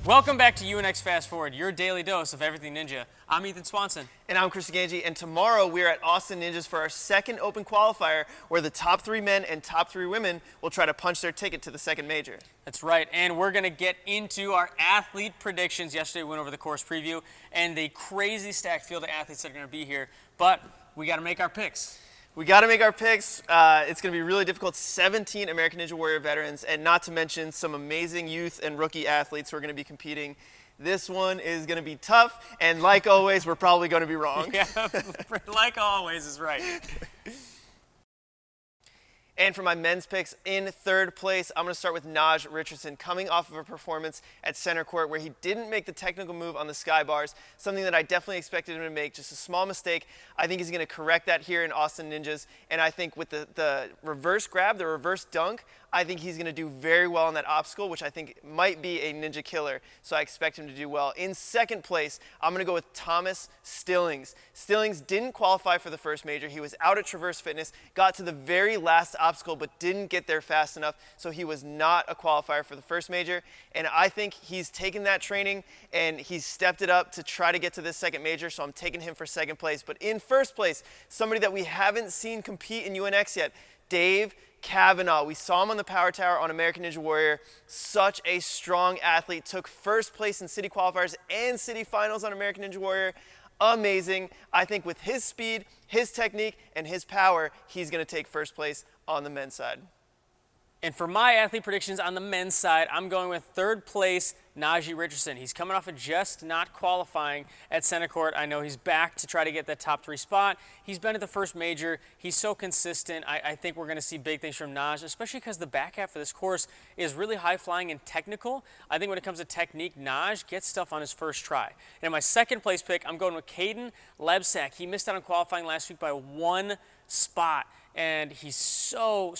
Welcome back to UNX Fast Forward, your daily dose of everything ninja. I'm Ethan Swanson. And I'm Chris Ganji, and tomorrow we're at Austin Ninjas for our second open qualifier where the top 3 men and top 3 women will try to punch their ticket to the second major. That's right, and we're going to get into our athlete predictions. Yesterday we went over the course preview and the crazy stacked field of athletes that are going to be here, but we got to make our picks. We got to make our picks. It's going to be really difficult. 17 American Ninja Warrior veterans, and not to mention some amazing youth and rookie athletes who are going to be competing. This one is going to be tough, and like always, we're probably going to be wrong. Yeah, like always is right. And for my men's picks, in third place, I'm going to start with Naj Richardson, coming off of a performance at center court where he didn't make the technical move on the sky bars, something that I definitely expected him to make, just a small mistake. I think he's going to correct that here in Austin Ninjas, and I think with the reverse grab, the reverse dunk, I think he's going to do very well on that obstacle, which I think might be a ninja killer, so I expect him to do well. In second place, I'm going to go with Thomas Stillings. Stillings didn't qualify for the first major. He was out at Traverse Fitness, got to the very last obstacle, but didn't get there fast enough, so he was not a qualifier for the first major. And I think he's taken that training and he's stepped it up to try to get to this second major, so I'm taking him for second place. But in first place, somebody that we haven't seen compete in UNX yet, Dave Kavanaugh. We saw him on the Power Tower on American Ninja Warrior. Such a strong athlete. Took first place in city qualifiers and city finals on American Ninja Warrior. Amazing. I think with his speed, his technique, and his power, he's going to take first place on the men's side. And for my athlete predictions on the men's side, I'm going with third place, Najee Richardson. He's coming off of just not qualifying at center court. I know he's back to try to get that top 3 spot. He's been at the first major. He's so consistent. I think we're going to see big things from Naj, especially because the back half of this course is really high-flying and technical. I think when it comes to technique, Naj gets stuff on his first try. And in my second place pick, I'm going with Caden Lebsack. He missed out on qualifying last week by 1 spot. And he's so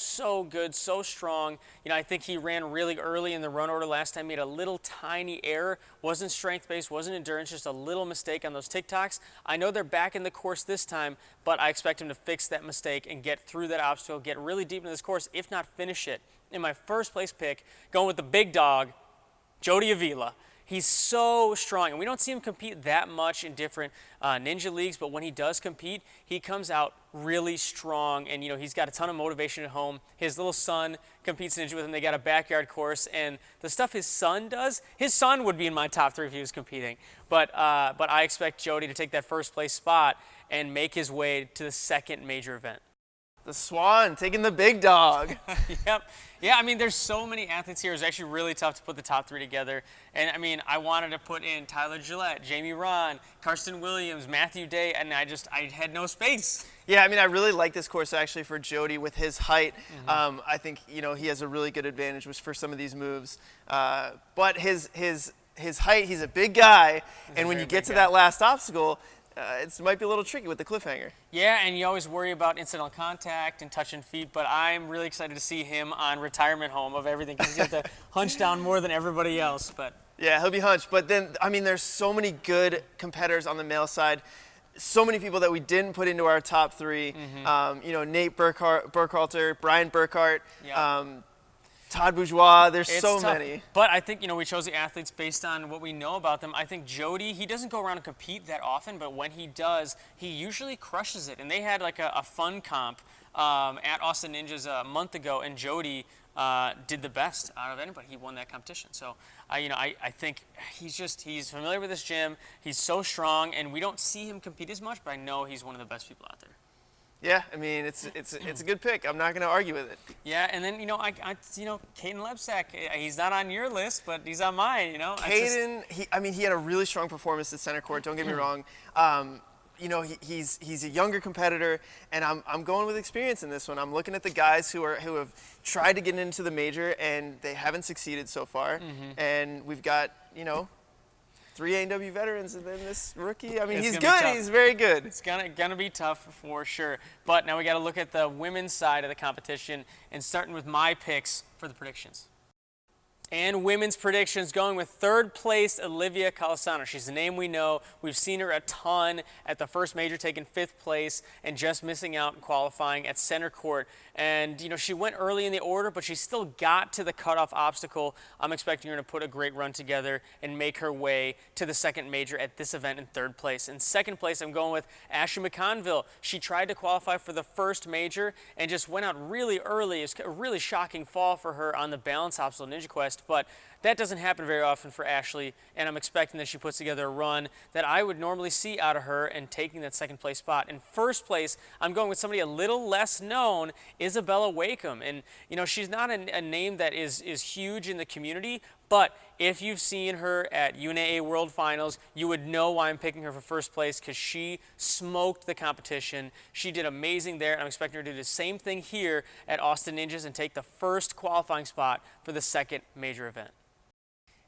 good, so strong. You know, I think he ran really early in the run order last time, made a little tiny error, wasn't strength-based, wasn't endurance, just a little mistake on those TikToks. I know they're back in the course this time, but I expect him to fix that mistake and get through that obstacle, get really deep into this course, if not finish it. In my first place pick, going with the big dog, Jody Avila. He's so strong, and we don't see him compete that much in different ninja leagues, but when he does compete, he comes out really strong, and you know, he's got a ton of motivation at home. His little son competes ninja with him. They got a backyard course, and the stuff his son does, his son would be in my top 3 if he was competing. But I expect Jody to take that first place spot and make his way to the second major event. The Swan taking the big dog. Yep. Yeah, I mean, there's so many athletes here. It's actually really tough to put the top 3 together. And I mean, I wanted to put in Tyler Gillette, Jamie Ron, Karsten Williams, Matthew Day, and I had no space. Yeah, I mean, I really like this course actually for Jody with his height. I think, you know, he has a really good advantage for some of these moves. But his height, he's a big guy, and when you get to that last obstacle, it might be a little tricky with the cliffhanger. Yeah, and you always worry about incidental contact and touching feet, but I'm really excited to see him on retirement home of everything because he's got to hunch down more than everybody else. But yeah, he'll be hunched. But then, I mean, there's so many good competitors on the male side. So many people that we didn't put into our top 3. You know, Nate Burkhalter, Brian Burkhart. Yeah. Todd Bourgeois, there's it's so tough. many. But I think, you know, we chose the athletes based on what we know about them. I think Jody, he doesn't go around and compete that often, but when he does, he usually crushes it. And they had like a fun comp at Austin Ninjas a month ago, and Jody did the best out of anybody. He won that competition. So, I think he's familiar with this gym. He's so strong, and we don't see him compete as much, but I know he's one of the best people out there. Yeah, I mean, it's a good pick. I'm not going to argue with it. Yeah, and then, Caden Lebsack, he's not on your list, but he's on mine, Caden, he had a really strong performance at center court, don't get me wrong. He's a younger competitor, and I'm going with experience in this one. I'm looking at the guys who have tried to get into the major, and they haven't succeeded so far. And we've got, 3 A&W veterans, and then this rookie. I mean, he's good. He's very good. It's gonna be tough for sure. But now we got to look at the women's side of the competition, and starting with my picks for the predictions. And women's predictions, going with third place, Olivia Calisano. She's a name we know. We've seen her a ton at the first major, taking 5th place and just missing out in qualifying at center court. And, she went early in the order, but she still got to the cutoff obstacle. I'm expecting her to put a great run together and make her way to the second major at this event in 3rd place. In 2nd place, I'm going with Ashley McConville. She tried to qualify for the first major and just went out really early. It was a really shocking fall for her on the balance obstacle Ninja Quest, but that doesn't happen very often for Ashley, and I'm expecting that she puts together a run that I would normally see out of her and taking that 2nd place spot. In 1st place, I'm going with somebody a little less known, Isabella Wakeham. And, she's not a name that is huge in the community, but if you've seen her at UNA World Finals, you would know why I'm picking her for 1st place, because she smoked the competition. She did amazing there, and I'm expecting her to do the same thing here at Austin Ninjas and take the 1st qualifying spot for the 2nd major event.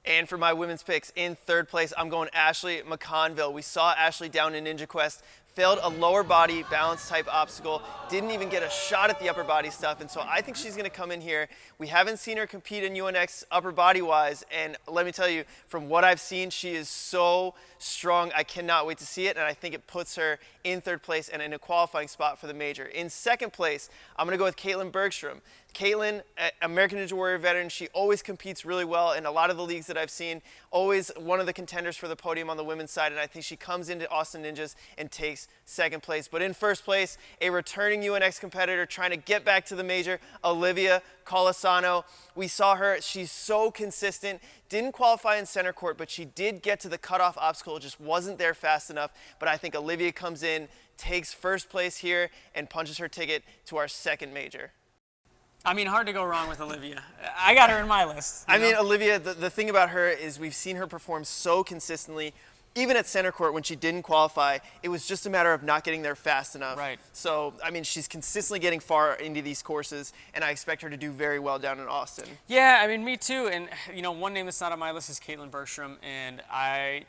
And for my women's picks, in 3rd place, I'm going Ashley McConville. We saw Ashley down in Ninja Quest, failed a lower body balance type obstacle, didn't even get a shot at the upper body stuff, and so I think she's going to come in here. We haven't seen her compete in UNX upper body wise, and let me tell you, from what I've seen, she is so strong. I cannot wait to see it, and I think it puts her in 3rd place and in a qualifying spot for the major. In 2nd place, I'm going to go with Caitlin Bergstrom. Caitlin, American Ninja Warrior veteran, she always competes really well in a lot of the leagues that I've seen, always one of the contenders for the podium on the women's side, and I think she comes into Austin Ninjas and takes 2nd place. But in 1st place, a returning UNX competitor trying to get back to the major, Olivia Calisano. We saw her, she's so consistent, didn't qualify in center court, but she did get to the cutoff obstacle, just wasn't there fast enough. But I think Olivia comes in, takes 1st place here, and punches her ticket to our 2nd major. I mean, hard to go wrong with Olivia. I got her in my list. I mean, Olivia, the thing about her is we've seen her perform so consistently. Even at center court when she didn't qualify, it was just a matter of not getting there fast enough. Right. So, I mean, she's consistently getting far into these courses, and I expect her to do very well down in Austin. Yeah, I mean, me too. And, one name that's not on my list is Caitlin Bergstrom, and I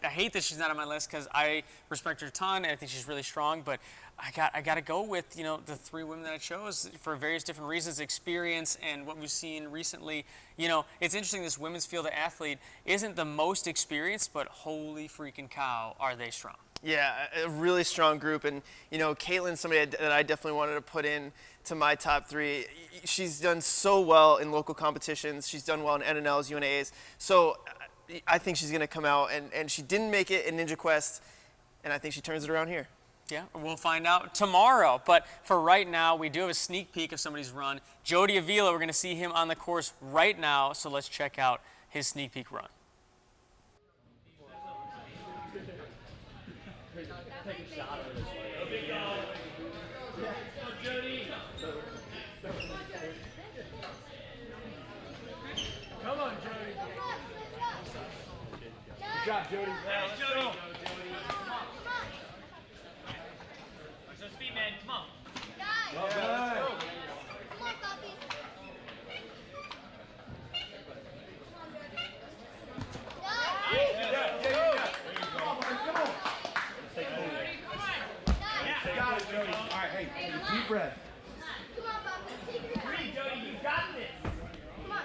hate that she's not on my list because I respect her a ton, and I think she's really strong, but I got to go with, the 3 women that I chose for various different reasons, experience and what we've seen recently. It's interesting, this women's field of athlete isn't the most experienced, but holy freaking cow, are they strong. Yeah, a really strong group, and, Caitlin's somebody that I definitely wanted to put in to my top 3. She's done so well in local competitions. She's done well in NNLs, UNAs, so I think she's going to come out, and she didn't make it in Ninja Quest, and I think she turns it around here. Yeah, we'll find out tomorrow. But for right now, we do have a sneak peek of somebody's run. Jody Avila, we're going to see him on the course right now, so let's check out his sneak peek run. Come on, Jody. Good job, Jody. Hey, Jody. Speed, man. Come on. Well done. Come on, Bobby. Got it, Jody. All right, hey, take a deep breath. Come on, Bobby. Take it. Breathe, Jody. You got this. Come on.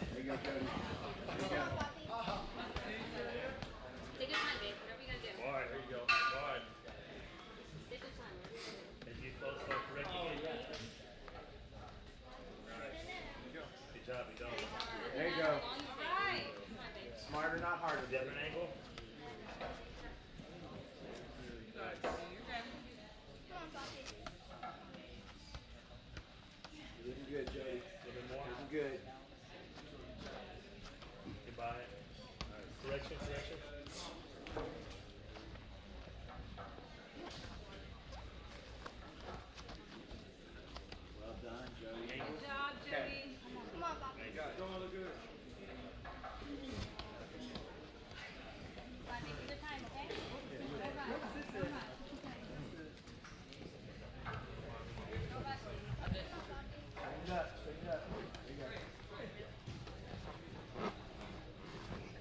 There you go, Jody. Take your time, babe. Whatever you gotta do. All right, here you go. All right. Take your time. As you close, start correcting it. Good job, you done. There you go. Alright. Come on, babe. Smarter, not harder, baby. Different angle. Come on, Bobby. You're looking good, Jody. A little bit more. Looking good. Goodbye. Correction, correction. Well done, Jody. Good job, Jody. Come on, Bobby. Bye, babe. Take your time, okay? Straighten it up, straighten it up. There you go.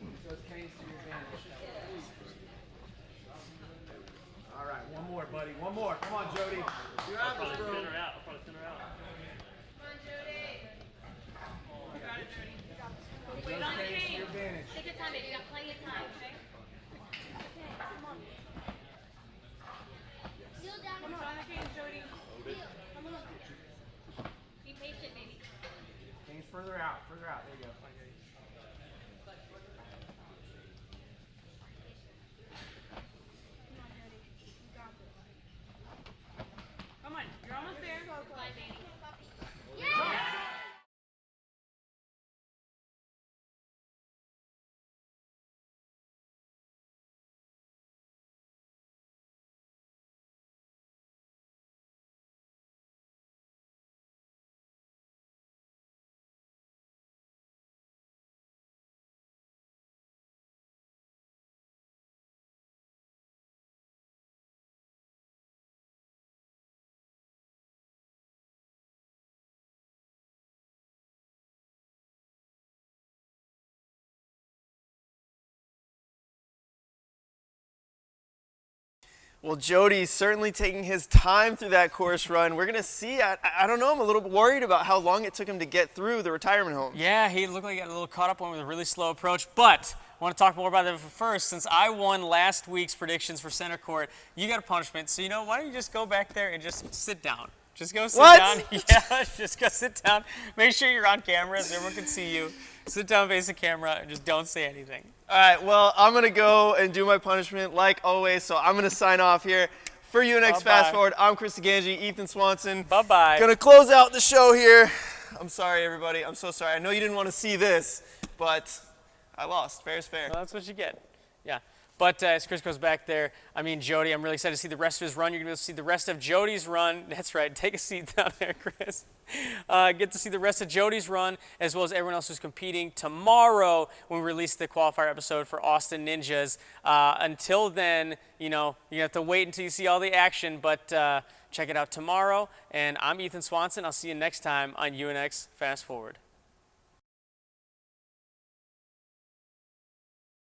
Use those canes to your advantage. Jody. One more. Come on, Jody. You I'll have probably this, bro. spin her out. I'll probably spin her out. Wait on the Pace to chain. your advantage. Take your time, baby. You got plenty of time, okay? Come on. Kneel down. Come on the chain, Jody. Come on. Be patient, baby. Pace further out. Further out. There you go. Come on. You're almost there. Bye, baby. Well, Jody's certainly taking his time through that course run. We're going to see. I don't know. I'm a little worried about how long it took him to get through the retirement home. Yeah, he looked like he got a little caught up on with a really slow approach, but I want to talk more about that first. Since I won last week's predictions for center court, you got a punishment. So, why don't you just go back there and just sit down? Just go sit What? down. Yeah, just go sit down. Make sure you're on camera so everyone can see you. Sit down, face the camera, and just don't say anything. All right, well, I'm going to go and do my punishment like always, so I'm going to sign off here. For UNX Bye-bye. Fast Forward, I'm Chris Ganji, Ethan Swanson. Bye-bye. Going to close out the show here. I'm sorry, everybody. I'm so sorry. I know you didn't want to see this, but I lost. Fair is fair. Well, that's what you get. Yeah. But as Chris goes back there, Jody, I'm really excited to see the rest of his run. You're going to be able to see the rest of Jody's run. That's right. Take a seat down there, Chris. Get to see the rest of Jody's run as well as everyone else who's competing tomorrow when we release the qualifier episode for Austin Ninjas. Until then, you have to wait until you see all the action, but check it out tomorrow. And I'm Ethan Swanson. I'll see you next time on UNX Fast Forward.